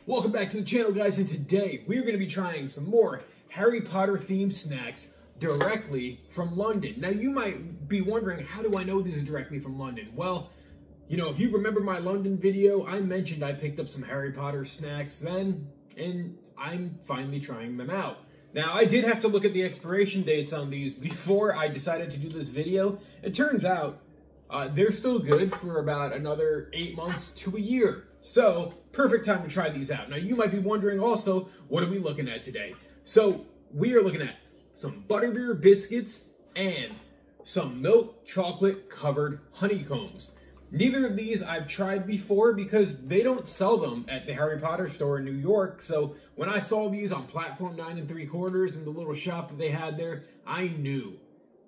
Welcome back to the channel, guys, and today we're going to be trying some more Harry Potter themed snacks directly from London. Now, you might be wondering, how do I know this is directly from London? Well, you know, if you remember my London video, I mentioned I picked up some Harry Potter snacks then, and I'm finally trying them out. Now, I did have to look at the expiration dates on these before I decided to do this video. It turns out they're still good for about another 8 months to a year. So, perfect time to try these out. Now, you might be wondering also, what are we looking at today? So, we are looking at some Butterbeer Biscuits and some milk chocolate covered honeycombs. Neither of these I've tried before because they don't sell them at the Harry Potter store in New York. So, when I saw these on platform 9 3/4 in the little shop that they had there, I knew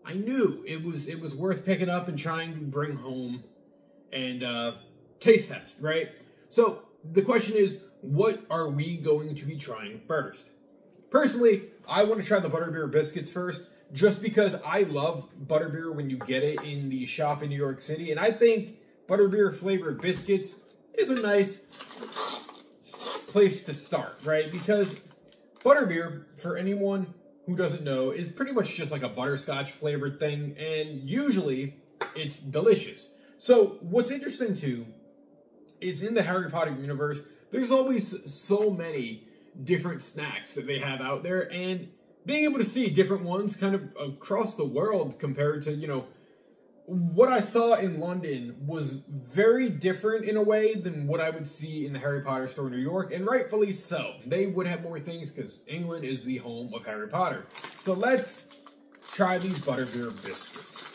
it was worth picking up and trying to bring home and taste test, right? So the question is, what are we going to be trying first? Personally, I want to try the Butterbeer Biscuits first, just because I love Butterbeer when you get it in the shop in New York City, and I think Butterbeer flavored biscuits is a nice place to start, right? Because Butterbeer, for anyone who doesn't know, is pretty much just like a butterscotch flavored thing, and usually it's delicious. So what's interesting too is in the Harry Potter universe, there's always so many different snacks that they have out there, and being able to see different ones kind of across the world compared to, you know, what I saw in London was very different in a way than what I would see in the Harry Potter store in New York, and rightfully so. They would have more things because England is the home of Harry Potter. So let's try these Butterbeer Biscuits.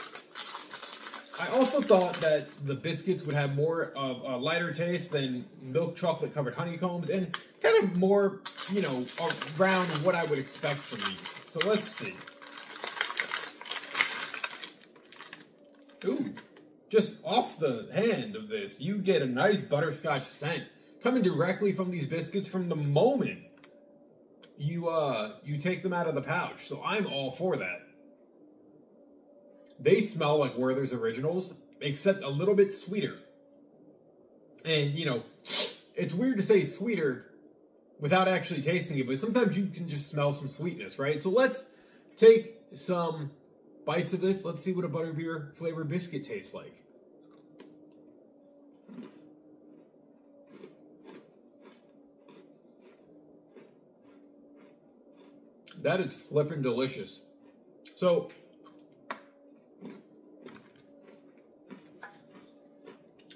I also thought that the biscuits would have more of a lighter taste than milk chocolate covered honeycombs, and kind of more, you know, around what I would expect from these. So let's see. Ooh, just off the hand of this, you get a nice butterscotch scent coming directly from these biscuits from the moment you take them out of the pouch. So I'm all for that. They smell like Werther's Originals, except a little bit sweeter. And, you know, it's weird to say sweeter without actually tasting it, but sometimes you can just smell some sweetness, right? So let's take some bites of this. Let's see what a Butterbeer flavored biscuit tastes like. That is flippin' delicious. So,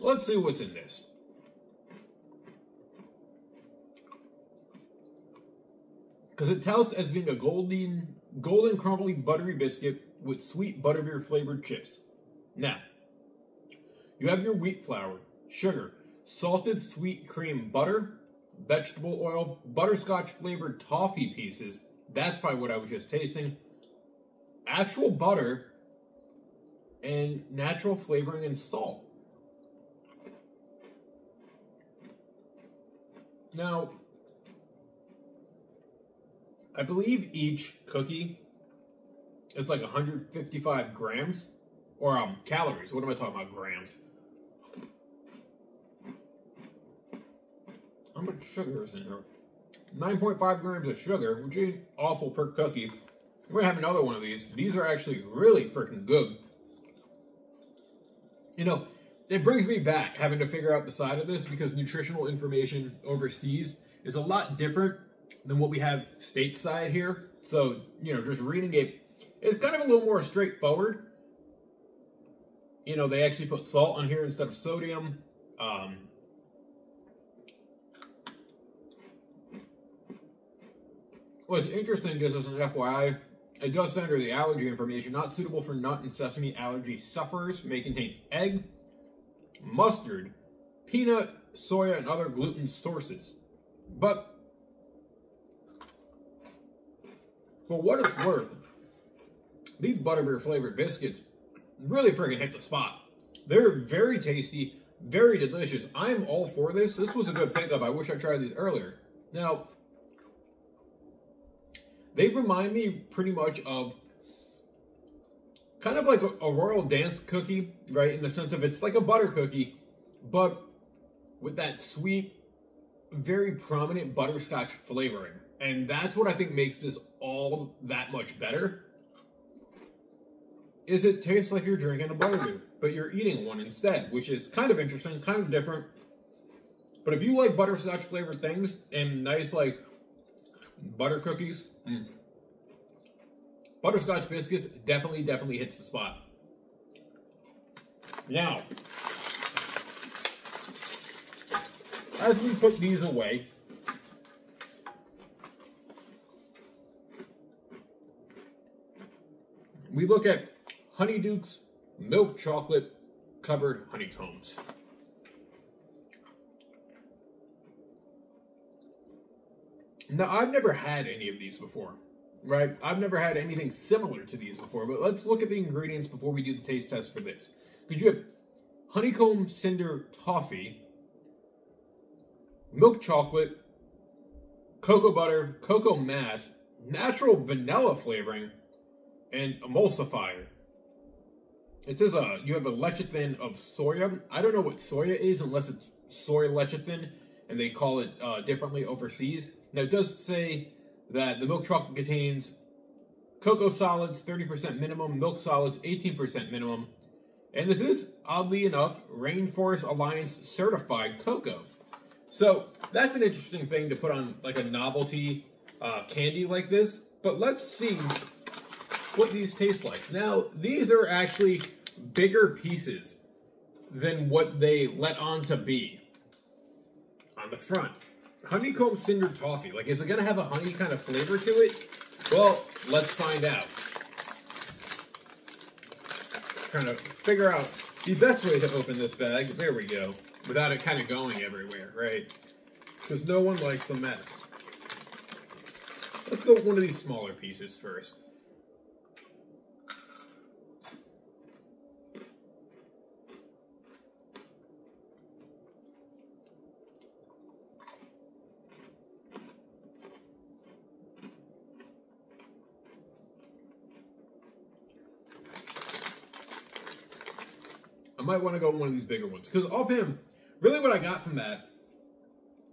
let's see what's in this. Because it touts as being a golden crumbly buttery biscuit with sweet butterbeer flavored chips. Now, you have your wheat flour, sugar, salted sweet cream butter, vegetable oil, butterscotch flavored toffee pieces. That's probably what I was just tasting. Actual butter, and natural flavoring and salt. Now, I believe each cookie is like 155 grams, or calories. What am I talking about? Grams. How much sugar is in here? 9.5 grams of sugar, which ain't awful per cookie. We're gonna have another one of these. These are actually really freaking good. You know, it brings me back having to figure out the side of this because nutritional information overseas is a lot different than what we have stateside here. So, you know, just reading it, it's kind of a little more straightforward. You know, they actually put salt on here instead of sodium. What's interesting, just as an FYI, it does say under the allergy information, not suitable for nut and sesame allergy sufferers, may contain egg, mustard, peanut, soya, and other gluten sources. But for what it's worth, these Butterbeer flavored biscuits really freaking hit the spot. They're very tasty, very delicious. I'm all for this. This was a good pickup. I wish I tried these earlier. Now, they remind me pretty much of kind of like a Royal Dance cookie, right? In the sense of it's like a butter cookie, but with that sweet very prominent butterscotch flavoring. And that's what I think makes this all that much better. Is it tastes like you're drinking a butterbeer, but you're eating one instead, which is kind of interesting, kind of different. But if you like butterscotch flavored things and nice like butter cookies, Butterscotch Biscuits definitely hits the spot. Now, as we put these away, we look at Honeydukes milk chocolate covered honeycombs. Now, I've never had any of these before, right? I've never had anything similar to these before, but let's look at the ingredients before we do the taste test for this. Because you have honeycomb cinder toffee, milk chocolate, cocoa butter, cocoa mass, natural vanilla flavoring, and emulsifier. It says you have a lecithin of soya. I don't know what soya is unless it's soy lecithin, and they call it differently overseas. Now, it does say that the milk chocolate contains cocoa solids, 30% minimum, milk solids, 18% minimum. And this is, oddly enough, Rainforest Alliance certified cocoa. So, that's an interesting thing to put on like a novelty candy like this. But let's see what these taste like. Now, these are actually bigger pieces than what they let on to be on the front. Honeycomb cinder toffee. Like, is it going to have a honey kind of flavor to it? Well, let's find out. Trying to figure out the best way to open this bag. There we go. Without it kind of going everywhere, right? Because no one likes a mess. Let's go with one of these smaller pieces first. I might want to go with one of these bigger ones. Because of him, really what I got from that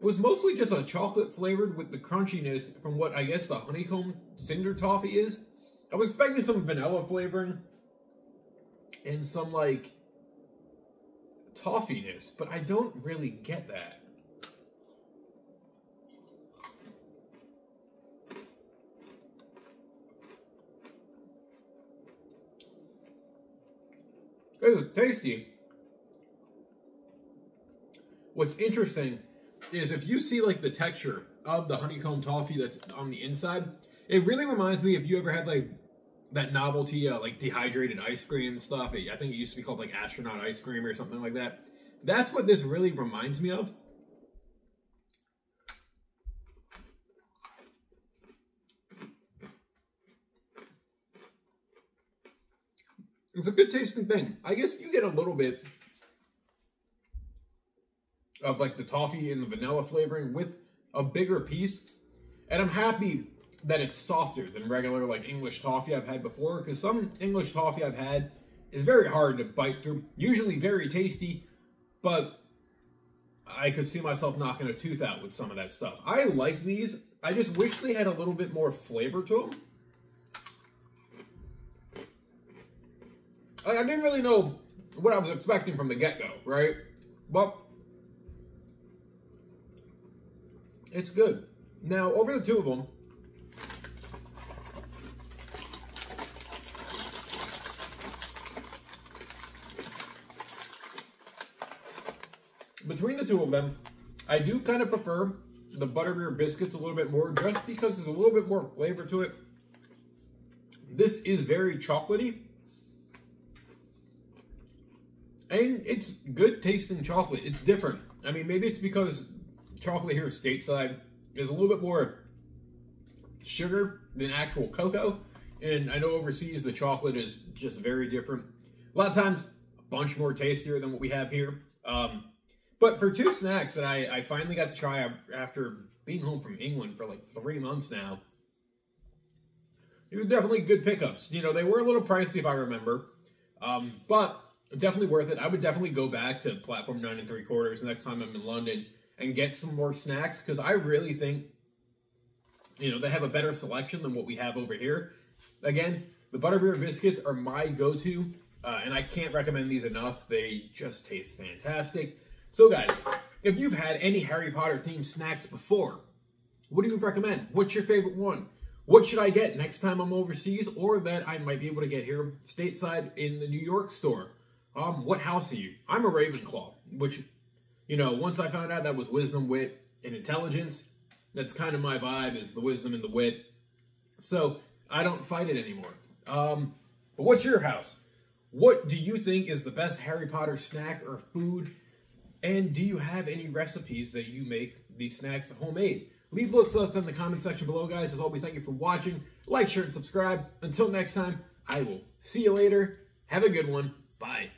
was mostly just a chocolate flavored with the crunchiness from what I guess the honeycomb cinder toffee is. I was expecting some vanilla flavoring and some like toffiness, but I don't really get that. It's tasty. What's interesting is if you see like the texture of the honeycomb toffee that's on the inside, it really reminds me if you ever had like that novelty like dehydrated ice cream stuff. I think it used to be called like astronaut ice cream or something like that. That's what this really reminds me of. It's a good tasting thing. I guess you get a little bit of like the toffee and the vanilla flavoring with a bigger piece. And I'm happy that it's softer than regular like English toffee I've had before, because some English toffee I've had is very hard to bite through. Usually very tasty, but I could see myself knocking a tooth out with some of that stuff. I like these. I just wish they had a little bit more flavor to them. I didn't really know what I was expecting from the get-go, right? But it's good. Now, over the two of them, between the two of them, I do kind of prefer the Butterbeer Biscuits a little bit more, just because there's a little bit more flavor to it. This is very chocolatey. And it's good tasting chocolate. It's different. I mean, maybe it's because chocolate here stateside is a little bit more sugar than actual cocoa. And I know overseas the chocolate is just very different. A lot of times, a bunch more tastier than what we have here. But for two snacks that I finally got to try after being home from England for like 3 months now, they were definitely good pickups. You know, they were a little pricey if I remember. But definitely worth it. I would definitely go back to Platform 9 3/4 next time I'm in London and get some more snacks, because I really think, you know, they have a better selection than what we have over here. Again, the Butterbeer Biscuits are my go-to, and I can't recommend these enough. They just taste fantastic. So guys, if you've had any Harry Potter themed snacks before, what do you recommend? What's your favorite one? What should I get next time I'm overseas, or that I might be able to get here stateside in the New York store? What house are you? I'm a Ravenclaw, which, you know, once I found out that was wisdom, wit, and intelligence, that's kind of my vibe, is the wisdom and the wit. So I don't fight it anymore. But what's your house? What do you think is the best Harry Potter snack or food? And do you have any recipes that you make these snacks homemade? Leave those thoughts in the comment section below, guys. As always, thank you for watching. Like, share, and subscribe. Until next time, I will see you later. Have a good one. Bye.